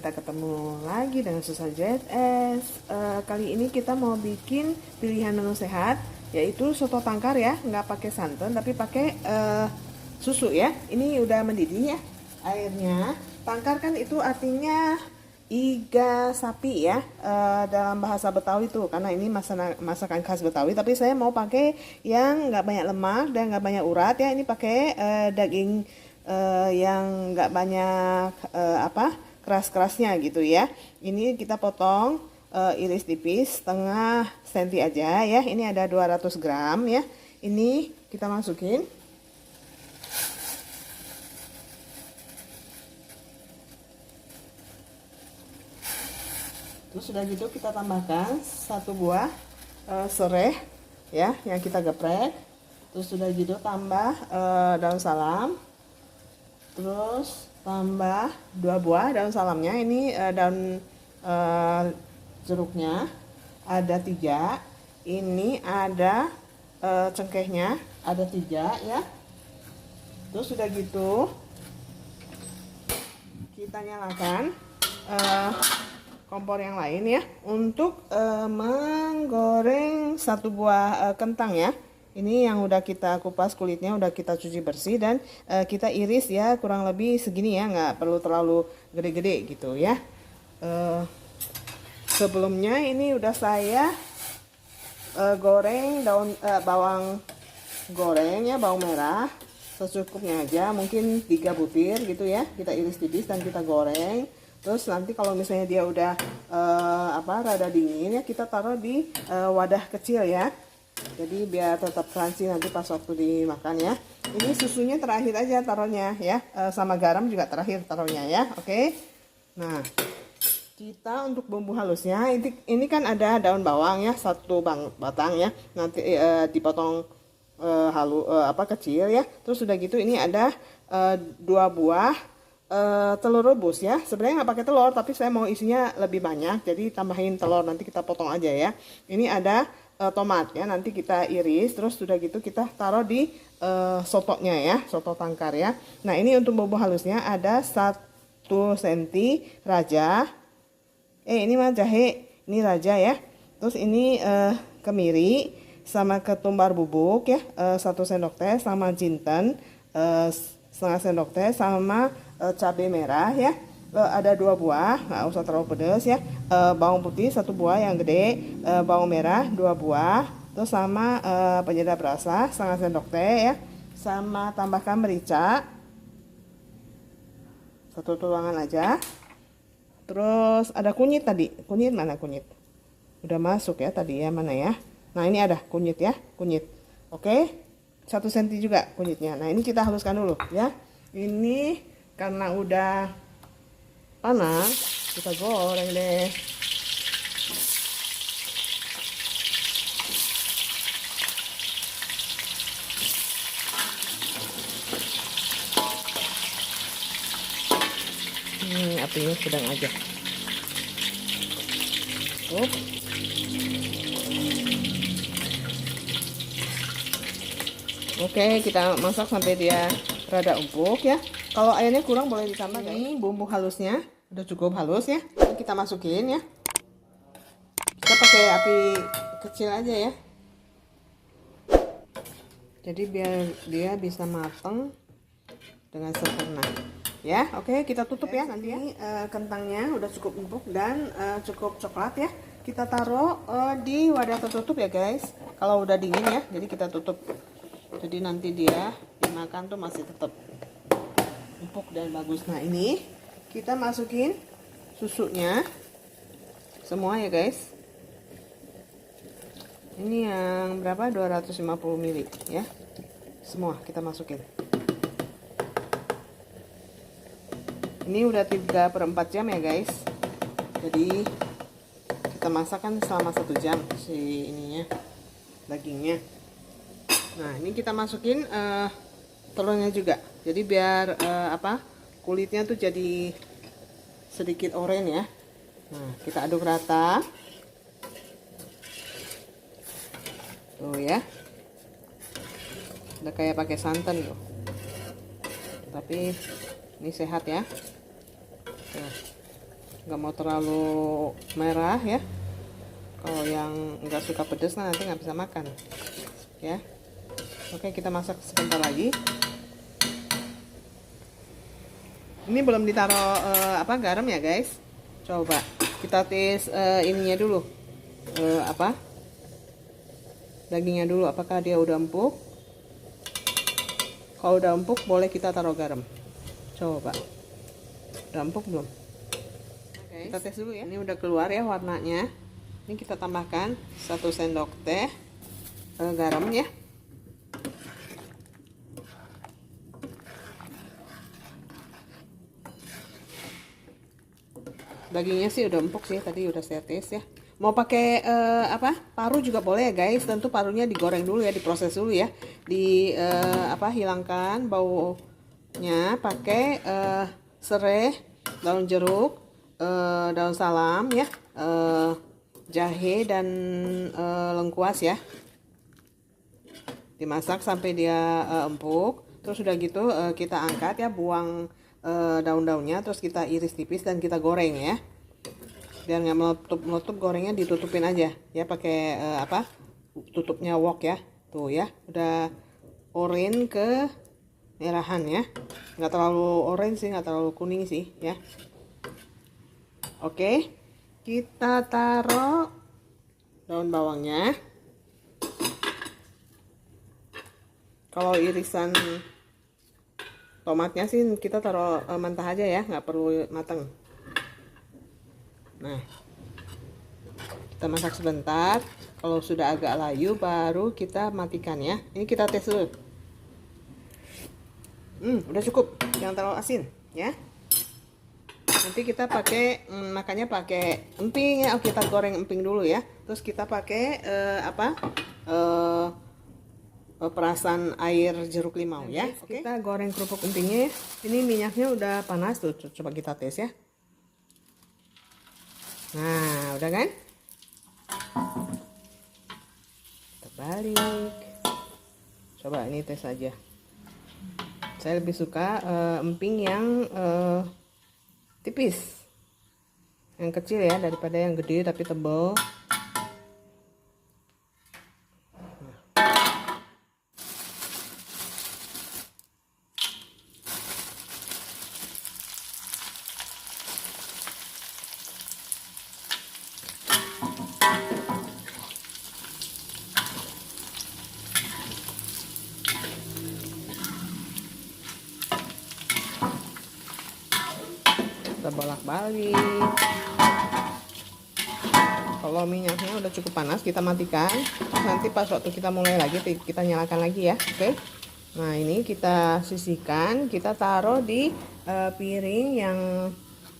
kita ketemu lagi dengan Susa JS. Kali ini kita mau bikin pilihan menu sehat, yaitu soto tangkar ya, nggak pakai santan tapi pakai susu ya. Ini udah mendidih ya airnya. Tangkar kan itu artinya iga sapi ya, dalam bahasa Betawi tuh, karena ini masakan khas Betawi. Tapi saya mau pakai yang nggak banyak lemak dan nggak banyak urat ya. Ini pakai daging yang nggak banyak keras-kerasnya gitu ya. Ini kita potong iris tipis setengah senti aja ya. Ini ada 200 gram ya. Ini kita masukin. Terus sudah gitu kita tambahkan 1 buah serai ya yang kita geprek. Terus sudah gitu tambah daun salam. Terus tambah 2 buah daun salamnya. Ini daun jeruknya ada 3. Ini ada cengkehnya ada 3 ya. Terus sudah gitu kita nyalakan kompor yang lain ya untuk menggoreng 1 buah kentang ya. Ini yang udah kita kupas kulitnya, udah kita cuci bersih dan kita iris ya, kurang lebih segini ya, nggak perlu terlalu gede-gede gitu ya. Sebelumnya ini udah saya goreng bawang goreng ya, bawang merah secukupnya aja, mungkin 3 butir gitu ya. Kita iris tipis dan kita goreng. Terus nanti kalau misalnya dia udah rada dingin ya, kita taruh di wadah kecil ya. Jadi biar tetap crunchy nanti pas waktu dimakan ya. Ini susunya terakhir aja taruhnya ya, sama garam juga terakhir taruhnya ya. Oke. Nah, kita untuk bumbu halusnya ini kan ada daun bawang ya, 1 batang ya. Nanti dipotong kecil ya. Terus sudah gitu ini ada 2 buah telur rebus ya. Sebenarnya nggak pakai telur, tapi saya mau isinya lebih banyak, jadi tambahin telur, nanti kita potong aja ya. Ini ada tomatnya, nanti kita iris. Terus sudah gitu kita taruh di sotonya ya, soto tangkar ya. Nah ini untuk bumbu halusnya ada 1 cm raja, ini mah jahe, ini raja ya. Terus ini kemiri sama ketumbar bubuk ya, 1 sendok teh, sama jinten setengah sendok teh, sama cabai merah ya. Ada 2 buah, nggak usah terlalu pedas ya. Bawang putih 1 buah yang gede, bawang merah 2 buah, terus sama penyedap rasa setengah sendok teh ya, sama tambahkan merica 1 tuangan aja. Terus ada kunyit tadi, kunyit mana kunyit? Udah masuk ya tadi ya, mana ya? Nah ini ada kunyit ya, kunyit. Oke, 1 cm juga kunyitnya. Nah ini kita haluskan dulu ya. Ini karena udah panas, kita goreng deh. Apinya sedang aja. Oke, kita masak sampai dia rada empuk ya. Kalau airnya kurang boleh ditambah. Ini bumbu halusnya udah cukup halus ya. Ini kita masukin ya. Kita pakai api kecil aja ya. Jadi biar dia bisa matang dengan sempurna. Ya, oke, kita tutup ya nanti ya. Ini kentangnya udah cukup empuk dan cukup coklat ya. Kita taruh di wadah tertutup ya guys. Kalau udah dingin ya, jadi kita tutup. Jadi nanti dia dimakan tuh masih tetap empuk dan bagus. Nah ini kita masukin susunya semua ya guys. Ini yang berapa, 250 ml ya, semua kita masukin. Ini udah 3/4 jam ya guys. Jadi kita masakkan selama 1 jam si ininya, dagingnya. Nah ini kita masukin telurnya juga. Jadi biar kulitnya tuh jadi sedikit oranye ya. Nah kita aduk rata. Tuh ya. Udah kayak pakai santan tuh. Tapi ini sehat ya. Tuh. nggak mau terlalu merah ya. Kalau yang nggak suka pedas nanti nggak bisa makan ya. Oke, kita masak sebentar lagi. Ini belum ditaruh garam ya guys. Coba kita tes ininya dulu, dagingnya dulu, apakah dia udah empuk. Kalau udah empuk boleh kita taruh garam. Coba udah empuk belum? Kita tes dulu ya. Ini udah keluar ya warnanya. Ini kita tambahkan 1 sendok teh garam ya. Dagingnya sih udah empuk sih, tadi udah saya tes ya. Mau pakai paru juga boleh ya guys. Tentu parunya digoreng dulu ya, diproses dulu ya. Hilangkan baunya pakai serai, daun jeruk, daun salam ya, jahe dan lengkuas ya. Dimasak sampai dia empuk. Terus udah gitu kita angkat ya, buang daun-daunnya, terus kita iris tipis dan kita goreng ya. Biar nggak meletup, gorengnya ditutupin aja ya pakai tutupnya wok ya. Tuh ya, udah orange ke merahan ya. Nggak terlalu orange sih, nggak terlalu kuning sih ya. Oke, kita taruh daun bawangnya. Kalau irisan tomatnya sih kita taruh mentah aja ya, nggak perlu matang. Nah, kita masak sebentar. Kalau sudah agak layu baru kita matikan ya. Ini kita tes dulu. Udah cukup, jangan terlalu asin ya. Nanti kita pakai makanya pakai emping ya. Kita goreng emping dulu ya. Terus kita pakai perasan air jeruk limau ya. Oke. Kita goreng kerupuk empingnya. Ini minyaknya udah panas tuh. Coba kita tes ya. Nah, udah kan? Kita balik. Coba ini tes aja. Saya lebih suka emping yang tipis, yang kecil ya, daripada yang gede tapi tebal. Kita bolak-balik. Kalau minyaknya udah cukup panas kita matikan. Nanti pas waktu kita mulai lagi kita nyalakan lagi ya. Oke. Nah, ini kita sisihkan, kita taruh di piring yang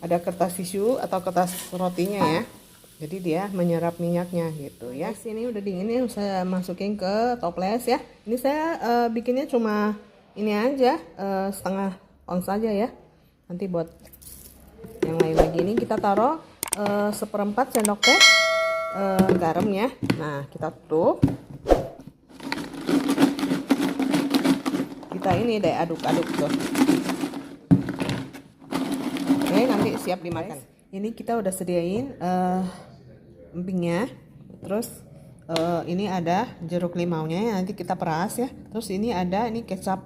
ada kertas tisu atau kertas rotinya ya. Jadi dia menyerap minyaknya gitu ya. Sini udah dingin nih, saya masukin ke toples ya. Ini saya bikinnya cuma ini aja, setengah ons aja ya. Nanti buat yang lain lagi ini kita taruh 1/4 sendok teh garam ya. Nah, kita tutup. Kita ini deh aduk-aduk tuh. Oke, nanti siap dimakan. Ini kita udah sediain empingnya. Terus ini ada jeruk limaunya ya, nanti kita peras ya. Terus ini ada kecap,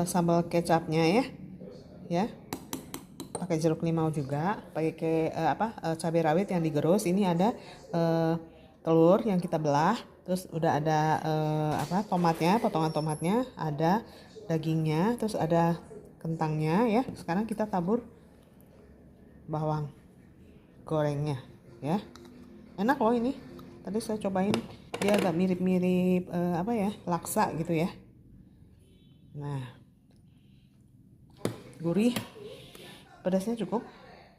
sambal kecapnya ya. Ya. Pakai jeruk limau juga, pakai cabai rawit yang digerus. Ini ada telur yang kita belah, terus udah ada tomatnya, potongan tomatnya, ada dagingnya, terus ada kentangnya ya. Sekarang kita tabur bawang gorengnya ya. Enak loh ini. Tadi saya cobain, dia agak mirip-mirip laksa gitu ya. Nah, gurih. Pedasnya cukup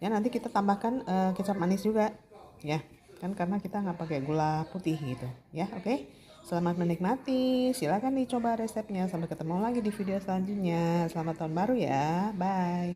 ya. Nanti kita tambahkan kecap manis juga ya, kan karena kita nggak pakai gula putih gitu ya. Oke, selamat menikmati, silakan dicoba resepnya. Sampai ketemu lagi di video selanjutnya. Selamat tahun baru ya, bye.